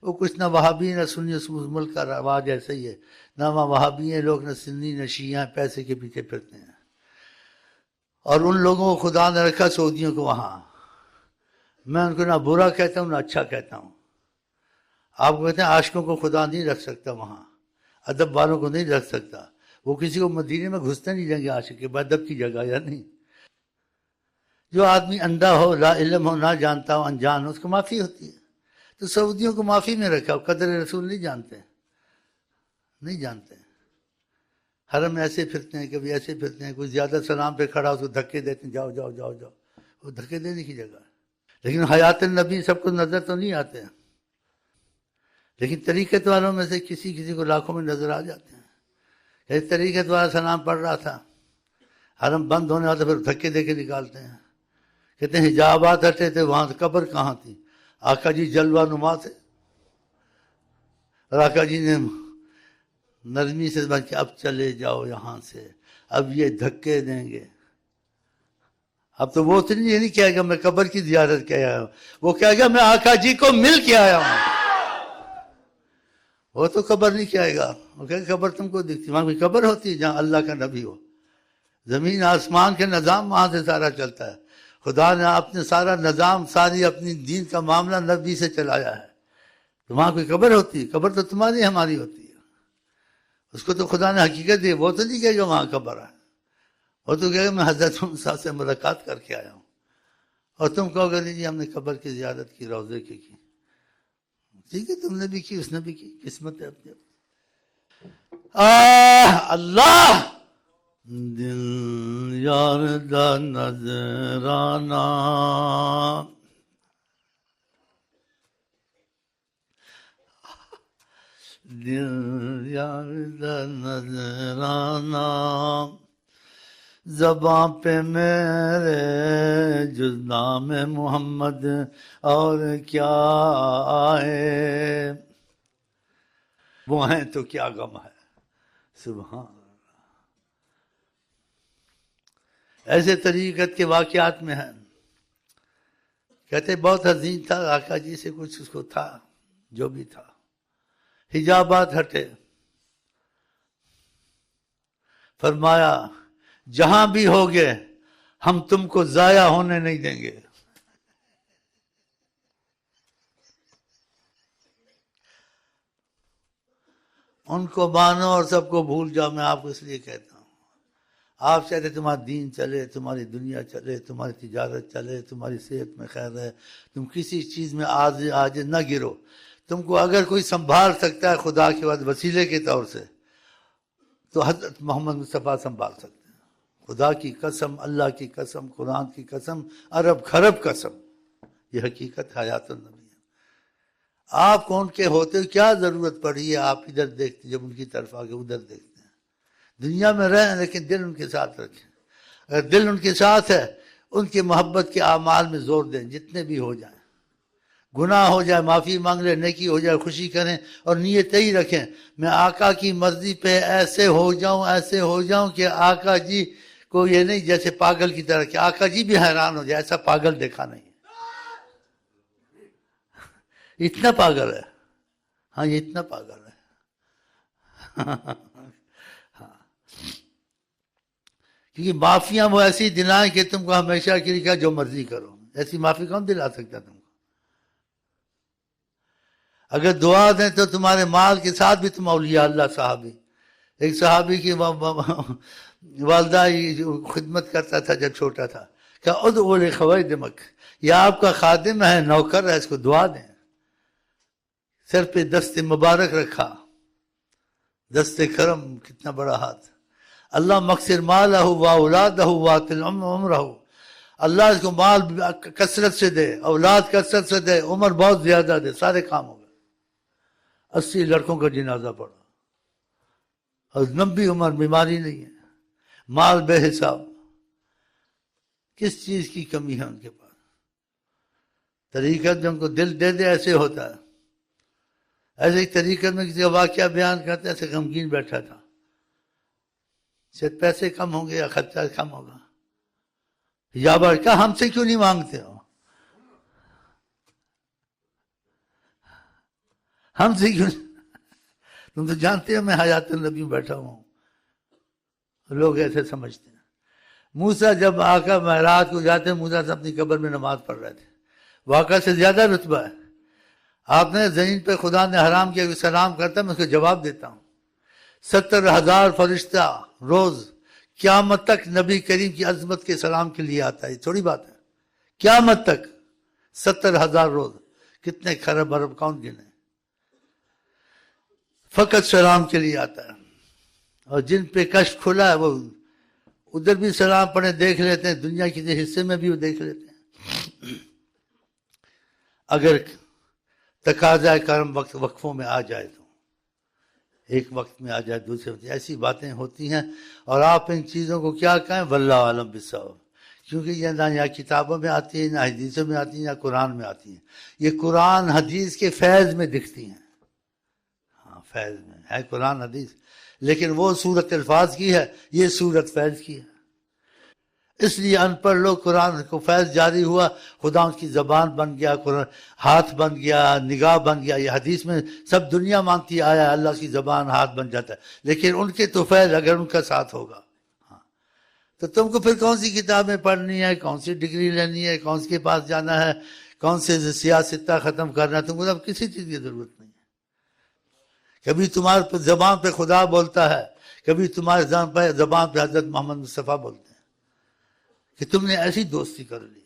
وہ کچھ نہ وہابی نہ سنی، اس ملک کا رواج ایسا ہی ہے، نہ وہاں وہابی ہیں لوگ، نہ سنی نہ شیعہ ہیں، پیسے کے پیچھے پھرتے ہیں۔ اور ان لوگوں کو خدا نے رکھا سعودیوں کو وہاں، میں ان کو نہ برا کہتا ہوں نہ اچھا کہتا ہوں۔ آپ کو کہتے ہیں عاشقوں کو خدا نہیں رکھ سکتا وہاں، ادب والوں کو نہیں رکھ سکتا، وہ کسی کو مدینے میں گھستے نہیں دیں گے عاشق کے ادب کی جگہ، یا نہیں؟ جو آدمی اندھا ہو، لا علم ہو، نہ جانتا ہو، انجان ہو، اس کو معافی ہوتی ہے۔ تو سعودیوں کو معافی میں رکھا، قدر رسول نہیں جانتے، نہیں جانتے۔ حرم میں ایسے پھرتے ہیں، کبھی ایسے پھرتے ہیں، کوئی زیادہ سلام پہ کھڑا اس کو دھکے دیتے ہیں، جاؤ جاؤ جاؤ جاؤ، وہ دھکے دینے کی جگہ ہے۔ لیکن حیات النبی سب کو نظر تو نہیں آتے ہیں، لیکن طریقت والوں میں سے کسی کسی کو لاکھوں میں نظر آ جاتے ہیں۔ ایک طریقت والا سلام پڑھ رہا تھا، حرم بند ہونے والا، پھر دھکے دے کے نکالتے ہیں، کہتے ہیں حجابات ہٹے تھے، وہاں قبر کہاں تھی؟ آقا جی جلوہ نما تھے، اور آقا جی نے نرمی سے بات کہ اب چلے جاؤ یہاں سے، اب یہ دھکے دیں گے۔ اب تو وہ تو یہ نہیں کہے گا میں قبر کی زیارت کے آیا ہوں، وہ کہے گا میں آقا جی کو مل کے آیا ہوں۔ وہ تو قبر نہیں کہے گا، وہ کہے گا قبر تم کو دکھتی، وہاں کوئی قبر ہوتی ہے جہاں اللہ کا نبی ہو؟ زمین آسمان کے نظام وہاں سے سارا چلتا ہے، خدا نے اپنے سارا نظام، ساری اپنی دین کا معاملہ نبی سے چلایا ہے۔ تو وہاں کوئی قبر ہوتی ہے؟ قبر تو تمہاری ہماری ہوتی ہے، اس کو تو خدا نے حقیقت دی، وہ تو نہیں کہے گا وہاں قبر ہے، وہ تو کہے گا میں حضرت موسیٰ سے ملاقات کر کے آیا ہوں، اور تم کہو گے جی ہم نے قبر کی زیارت کی، روضے کی۔ ٹھیک ہے، تم نے بھی کی، اس نے بھی کی، قسمت ہے اپنی۔ اللہ دل یار دا نظرانہ، دل یار دا نظرانہ، زباں پہ میرے جز نام محمد اور کیا آئے، وہ ہیں تو کیا غم ہے، سبحان اللہ۔ ایسے طریقت کے واقعات میں ہیں، کہتے بہت حزین تھا، آقا جی سے کچھ اس کو تھا، جو بھی تھا، حجابات ہٹے، فرمایا جہاں بھی ہوگے ہم تم کو ضائع ہونے نہیں دیں گے۔ ان کو مانو اور سب کو بھول جاؤ، میں آپ کو اس لیے کہتا ہوں، آپ چاہتے تمہارا دین چلے، تمہاری دنیا چلے، تمہاری تجارت چلے، تمہاری صحت میں خیر ہے، تم کسی چیز میں آج نہ گرو۔ تم کو اگر کوئی سنبھال سکتا ہے خدا کے بعد وسیلے کے طور سے، تو حضرت محمد مصطفیٰ سنبھال سکتے ہیں۔ خدا کی قسم، اللہ کی قسم، قرآن کی قسم، ارب خرب قسم، یہ حقیقت حیات النبی ہے۔ آپ کون کے ہوتے ہو، کیا ضرورت پڑی ہے آپ ادھر دیکھتے، جب ان کی طرف آگے ادھر دیکھتے ہیں۔ دنیا میں رہیں لیکن دل ان کے ساتھ رکھیں، اگر دل ان کے ساتھ ہے ان کی محبت کے اعمال میں زور دیں، جتنے بھی ہو جائیں، گناہ ہو جائے معافی مانگ لیں، نیکی ہو جائے خوشی کریں، اور نیت ہی رکھیں میں آقا کی مرضی پہ ایسے ہو جاؤں، ایسے ہو جاؤں کہ آقا جی کو یہ نہیں جیسے پاگل کی طرح کہ آقا جی بھی حیران ہو جائے، ایسا پاگل دیکھا نہیں، اتنا پاگل ہے، ہاں یہ اتنا پاگل ہے۔ کیونکہ معافیاں وہ ایسی دلائیں کہ تم کو ہمیشہ کے لیے کیا جو مرضی کرو، ایسی معافی کون دلا سکتا تم کو؟ اگر دعا دیں تو تمہارے مال کے ساتھ بھی تم اولیاء اللہ صحابی، ایک صحابی کی والدہ خدمت کرتا تھا جب چھوٹا تھا، کہ ادعو لخویدمک، یہ آپ کا خادم ہے، نوکر ہے، اس کو دعا دیں۔ سر پہ دست مبارک رکھا، دست کرم، کتنا بڑا ہاتھ، اللہ مکثر مالہ و اولادہ واطل عمرہ، اللہ اس کو مال کثرت سے دے، اولاد کثرت سے دے، عمر بہت زیادہ دے، سارے کام ہو گئے۔ 80 لڑکوں کا جنازہ پڑا، اور لمبی عمر، بیماری نہیں ہے، مال بے حساب، کس چیز کی کمی ہے ان کے پاس؟ طریقت جو ان کو دل دے دے ایسے ہوتا ہے۔ ایسے ایک طریقت میں کسی کا واقعہ بیان کرتے ایسے غمگین بیٹھا تھا، شاید پیسے کم ہوں گے یا خرچہ کم ہوگا، حجابہ کہا ہم سے کیوں نہیں مانگتے ہو؟ ہم سے کیوں؟ تم تو جانتے ہو میں حیات النبی بیٹھا ہوں. لوگ ایسے سمجھتے ہیں. موسیٰ جب آقا معراج کو جاتے ہیں، موسیٰ سے اپنی قبر میں نماز پڑھ رہے تھے. واقعہ سے زیادہ رتبہ ہے. آپ نے زمین پہ خدا نے حرام کیا کہ سلام کرتا ہے، میں اس کو جواب دیتا ہوں. 70,000 فرشتہ روز قیامت تک نبی کریم کی عظمت کے سلام کے لیے آتا ہے. یہ تھوڑی بات ہے. قیامت تک 70,000 روز. کتنے خرب ارب کون گنے؟ فقط سلام کے لیے آتا ہے. اور جن پہ کشف کھلا ہے وہ ادھر بھی سلام پڑھیں، دیکھ لیتے ہیں. دنیا کسی حصے میں بھی وہ دیکھ لیتے ہیں. اگر تقاضا کرم وقت وقفوں میں آ جائے تو ایک وقت میں آ جائے، دوسرے وقت ایسی باتیں ہوتی ہیں. اور آپ ان چیزوں کو کیا کہیں؟ واللہ عالم بالصواب. کیونکہ یہ نہ یا کتابوں میں آتی ہیں، نہ حدیثوں میں آتی ہیں، نہ قرآن میں آتی ہیں. یہ قرآن حدیث کے فیض میں دکھتی ہیں. ہاں فیض میں ہے قرآن حدیث، لیکن وہ صورت الفاظ کی ہے، یہ صورت فیض کی ہے. اس لیے ان پڑھ لوگ قرآن کو فیض جاری ہوا، خدا ان کی زبان بن گیا، قرآن ہاتھ بن گیا، نگاہ بن گیا. یہ حدیث میں سب دنیا مانتی آیا اللہ کی زبان ہاتھ بن جاتا ہے. لیکن ان کے تو فیض اگر ان کا ساتھ ہوگا. ہاں تو تم کو پھر کون سی کتابیں پڑھنی ہے، کون سی ڈگری لینی ہے، کون کے پاس جانا ہے، کون سے سیاستہ ختم کرنا ہے، تم کو اب کسی چیز کی ضرورت نہیں ہے. کبھی تمہارے زبان پہ خدا بولتا ہے، کبھی تمہارے زبان پہ حضرت محمد مصطفیٰ بولتے ہیں کہ تم نے ایسی دوستی کر لی.